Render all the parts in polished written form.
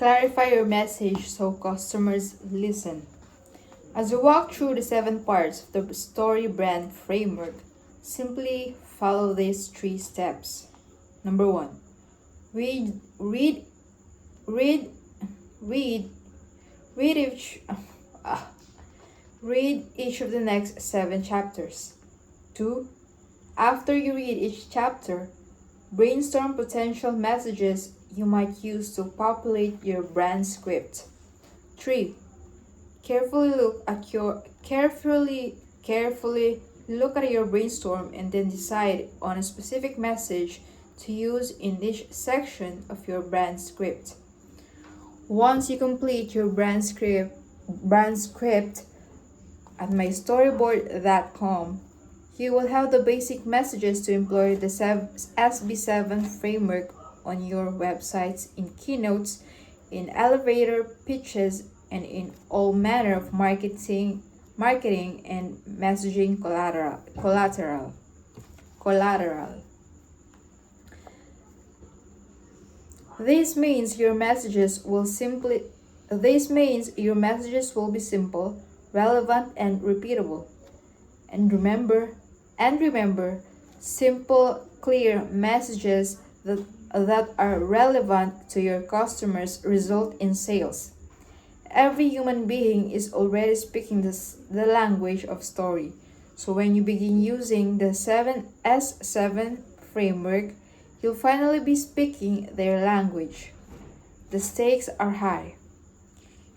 Clarify your message so customers listen. As you walk through the 7 parts of the story brand framework, simply follow these 3 steps. Number 1. Read, read, read, read, read each, read each of the next 7 chapters. 2. After you read each chapter, brainstorm potential messages you might use to populate your brand script. 3. Carefully look at your brainstorm and then decide on a specific message to use in each section of your brand script. Once you complete your brand script at mystoryboard.com, you will have the basic messages to employ the SB7 framework on your websites, in keynotes, in elevator pitches, and in all manner of marketing and messaging collateral. This means your messages will be simple, relevant, and repeatable. And remember, simple, clear messages that are relevant to your customers result in sales. Every human being is already speaking the language of story. So when you begin using the S7 framework, you'll finally be speaking their language. The stakes are high.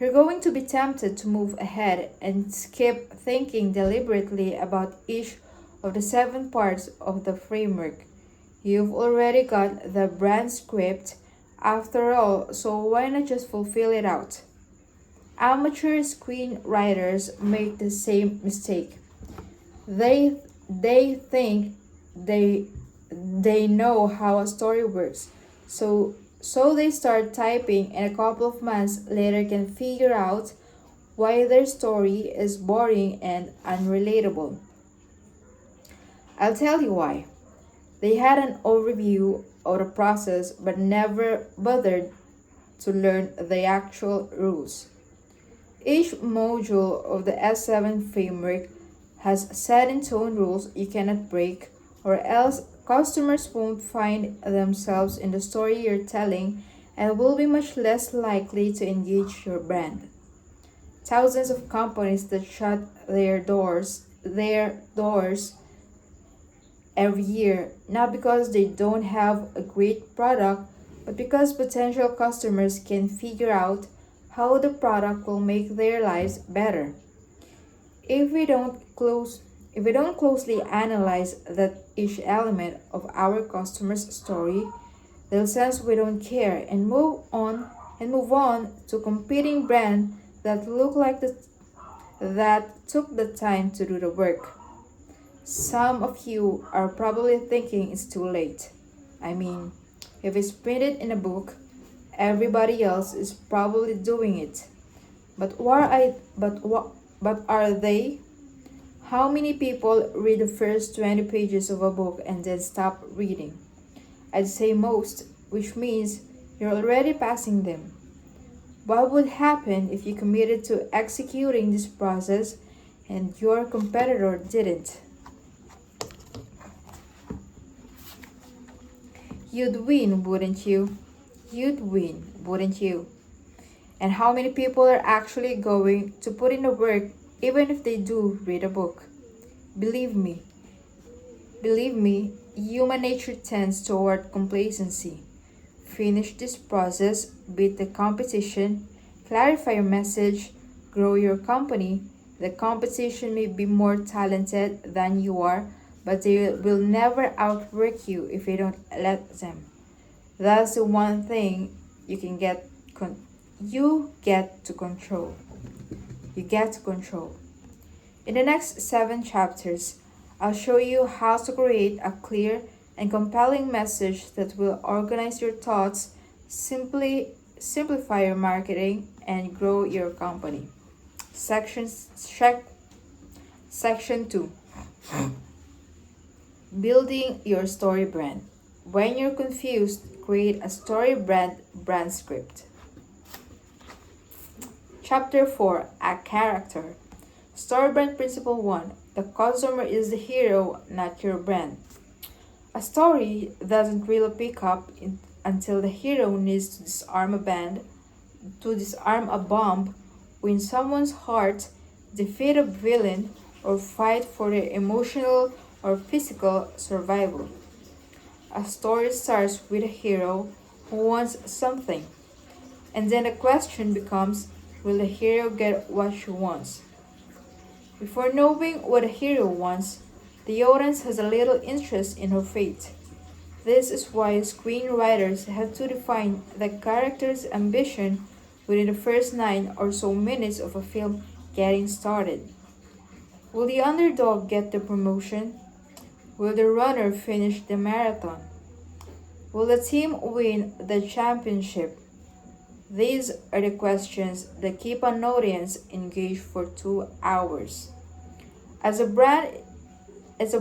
You're going to be tempted to move ahead and skip thinking deliberately about each of the 7 parts of the framework. You've already got the brand script after all, so why not just fulfill it out? Amateur screenwriters make the same mistake. They think they know how a story works, so they start typing, and a couple of months later can figure out why their story is boring and unrelatable. I'll tell you why. They had an overview of the process but never bothered to learn the actual rules. Each module of the S7 framework has set in stone rules you cannot break, or else customers won't find themselves in the story you're telling and will be much less likely to engage your brand. Thousands of companies that shut their doors every year, not because they don't have a great product, but because potential customers can figure out how the product will make their lives better. If we don't closely analyze that each element of our customer's story, they'll sense we don't care and move on to competing brands that took the time to do the work. Some of you are probably thinking it's too late. I mean, if it's printed in a book, everybody else is probably doing it. But are they? How many people read the first 20 pages of a book and then stop reading? I'd say most, which means you're already passing them. What would happen if you committed to executing this process and your competitor didn't? You'd win, wouldn't you? And how many people are actually going to put in the work even if they do read a book? Believe me, human nature tends toward complacency. Finish this process, beat the competition, clarify your message, grow your company. The competition may be more talented than you are, but they will never outwork you if you don't let them. That's the one thing you get to control. In the next 7 chapters, I'll show you how to create a clear and compelling message that will organize your thoughts, simplify your marketing, and grow your company. Section 2. Building your story brand. When you're confused, create a story brand script. Chapter 4, A Character. Story Brand Principle 1. The customer is the hero, not your brand. A story doesn't really pick up until the hero needs to disarm a bomb, win someone's heart, defeat a villain, or fight for their emotional or physical survival. A story starts with a hero who wants something, and then the question becomes, will the hero get what she wants? Before knowing what a hero wants, the audience has a little interest in her fate. This is why screenwriters have to define the character's ambition within the first 9 or so minutes of a film getting started. Will the underdog get the promotion? Will the runner finish the marathon? Will the team win the championship? These are the questions that keep an audience engaged for 2 hours. As a brand, it's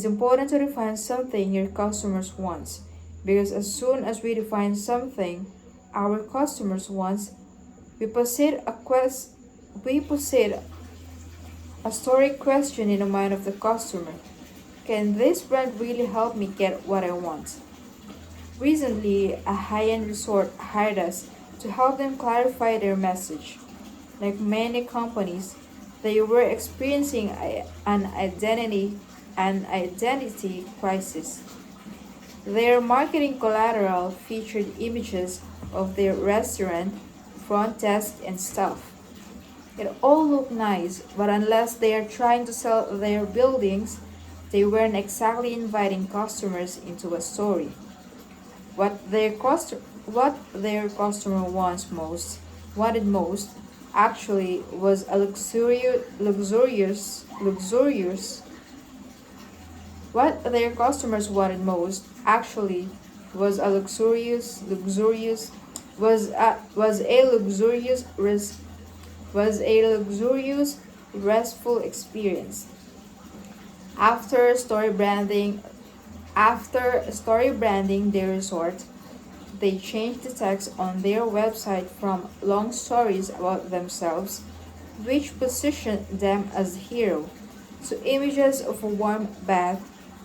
important to define something your customers want, because as soon as we define something our customers want, we posit a story question in the mind of the customer. Can this brand really help me get what I want? Recently, a high-end resort hired us to help them clarify their message. Like many companies, they were experiencing an identity crisis. Their marketing collateral featured images of their restaurant, front desk, and staff. It all looked nice, but unless they are trying to sell their buildings, they weren't exactly inviting customers into a story. What their customer wanted most, actually was a luxurious. What their customers wanted most, actually, was a luxurious, restful experience. After story branding their resort, they changed the text on their website from long stories about themselves, which positioned them as the hero, to images of a warm bath,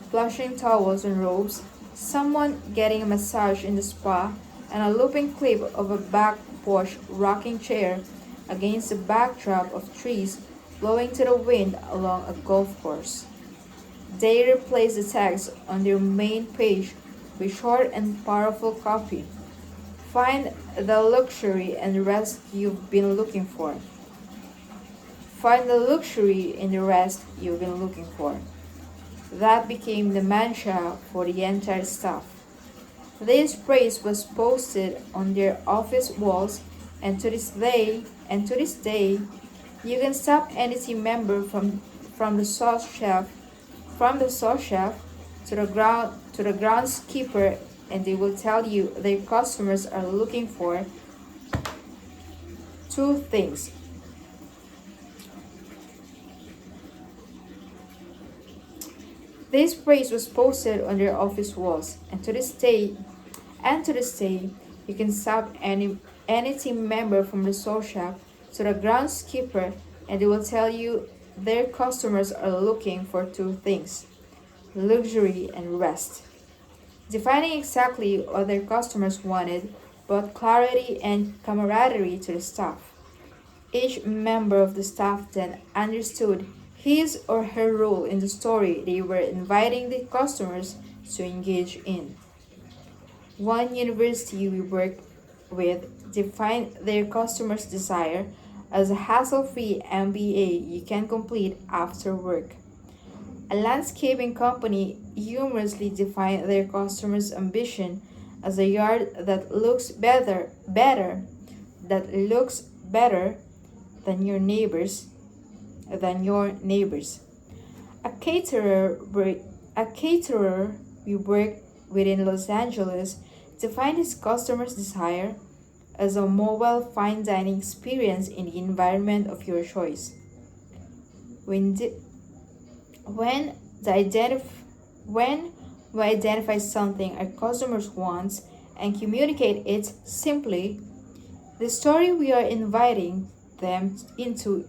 flushing towels and robes, someone getting a massage in the spa, and a looping clip of a back porch rocking chair against the backdrop of trees blowing to the wind along a golf course. They replaced the text on their main page with short and powerful copy. Find the luxury and rest you've been looking for. Find the luxury in the rest you've been looking for. That became the mantra for the entire staff. This phrase was posted on their office walls, and to this day, you can stop any team member from the sauce chef to the groundskeeper, and they will tell you their customers are looking for 2 things. This phrase was posted on their office walls, and to this day, you can stop any team member from the sauce chef to the groundskeeper, and they will tell you their customers are looking for 2 things: luxury and rest. Defining exactly what their customers wanted brought clarity and camaraderie to the staff. Each member of the staff then understood his or her role in the story they were inviting the customers to engage in. One university we worked with defined their customers' desire as a hassle-free MBA you can complete after work. A landscaping company humorously defined their customers' ambition as a yard that looks better than your neighbors. A caterer we worked with in Los Angeles defined his customer's desire as a mobile fine dining experience in the environment of your choice. When we identify something our customers want and communicate it simply, The story we are inviting them into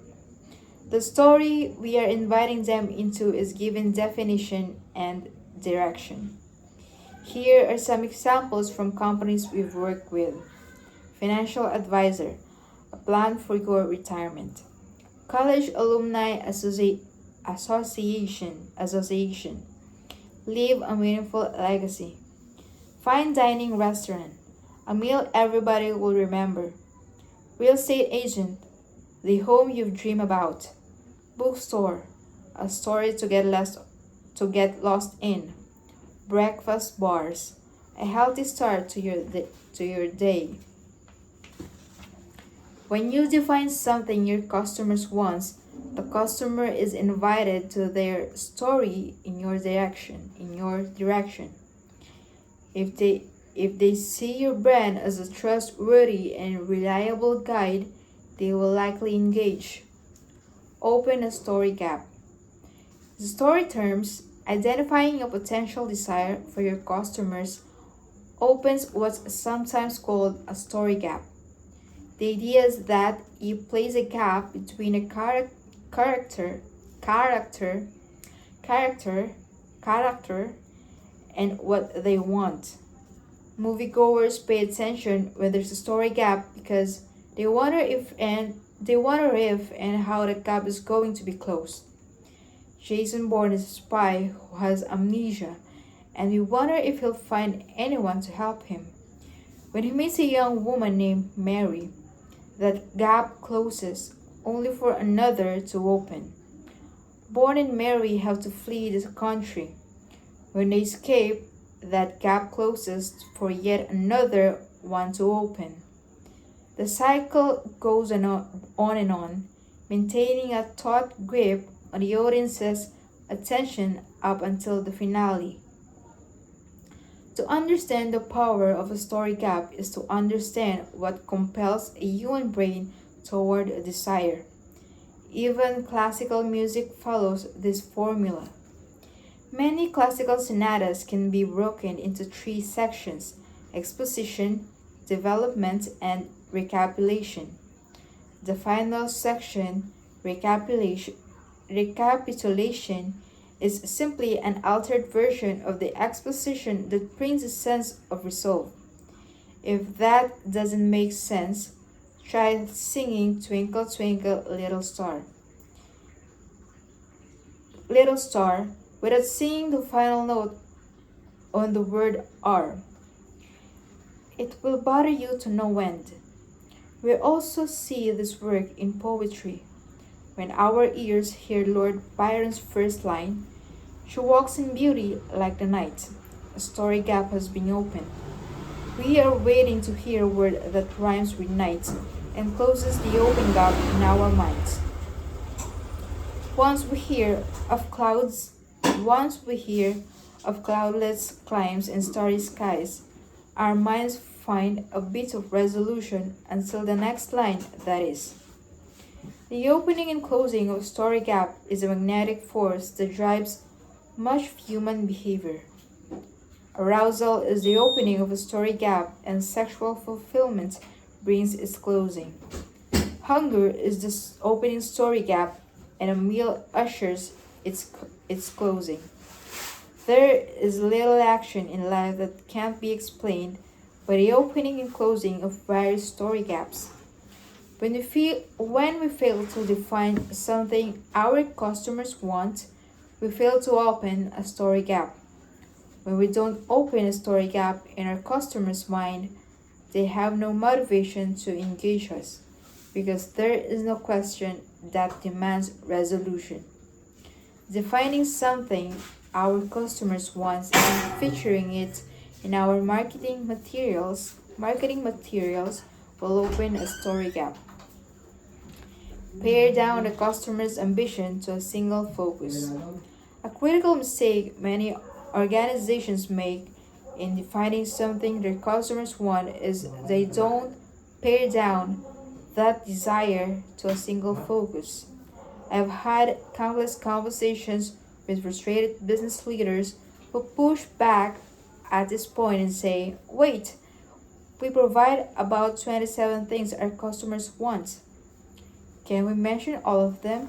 the story we are inviting them into is given definition and direction. Here are some examples from companies we've worked with. Financial advisor, a plan for your retirement. College Alumni Association, leave a meaningful legacy. Fine dining restaurant, a meal everybody will remember. Real estate agent, the home you've dreamed about. Bookstore, a story to get lost in. Breakfast bars, a healthy start to your day. When you define something your customers want, the customer is invited to their story in your direction. If they see your brand as a trustworthy and reliable guide, they will likely engage. Open a story gap. The story terms, identifying a potential desire for your customers, opens what's sometimes called a story gap. The idea is that you place a gap between a character, character, character, and what they want. Moviegoers pay attention when there's a story gap because they wonder if and how the gap is going to be closed. Jason Bourne is a spy who has amnesia, and we wonder if he'll find anyone to help him. When he meets a young woman named Mary, that gap closes, only for another to open. Bourne and Mary have to flee the country. When they escape, that gap closes for yet another one to open. The cycle goes on, maintaining a taut grip on the audience's attention up until the finale. To understand the power of a story gap is to understand what compels a human brain toward a desire. Even classical music follows this formula. Many classical sonatas can be broken into three sections: exposition, development, and recapitulation. The final section, recapitulation, is simply an altered version of the exposition that brings a sense of resolve. If that doesn't make sense, try singing Twinkle Twinkle Little Star without singing the final note on the word R. It will bother you to no end. We also see this work in poetry. When our ears hear Lord Byron's first line, "She walks in beauty like the night," a story gap has been opened. We are waiting to hear a word that rhymes with night and closes the open gap in our minds. Once we hear of cloudless climes and starry skies, our minds find a bit of resolution until the next line, that is. The opening and closing of a story gap is a magnetic force that drives much human behavior. Arousal is the opening of a story gap, and sexual fulfillment brings its closing. Hunger is the opening story gap, and a meal ushers its closing. There is little action in life that can't be explained by the opening and closing of various story gaps. When we fail to define something our customers want, we fail to open a story gap. When we don't open a story gap in our customer's mind, they have no motivation to engage us because there is no question that demands resolution. Defining something our customers want and featuring it in our marketing materials will open a story gap. Pare down the customer's ambition to a single focus. A critical mistake many organizations make in defining something their customers want is they don't pare down that desire to a single focus. I've had countless conversations with frustrated business leaders who push back at this point and say, "Wait, We provide about 27 things our customers want. Can we mention all of them?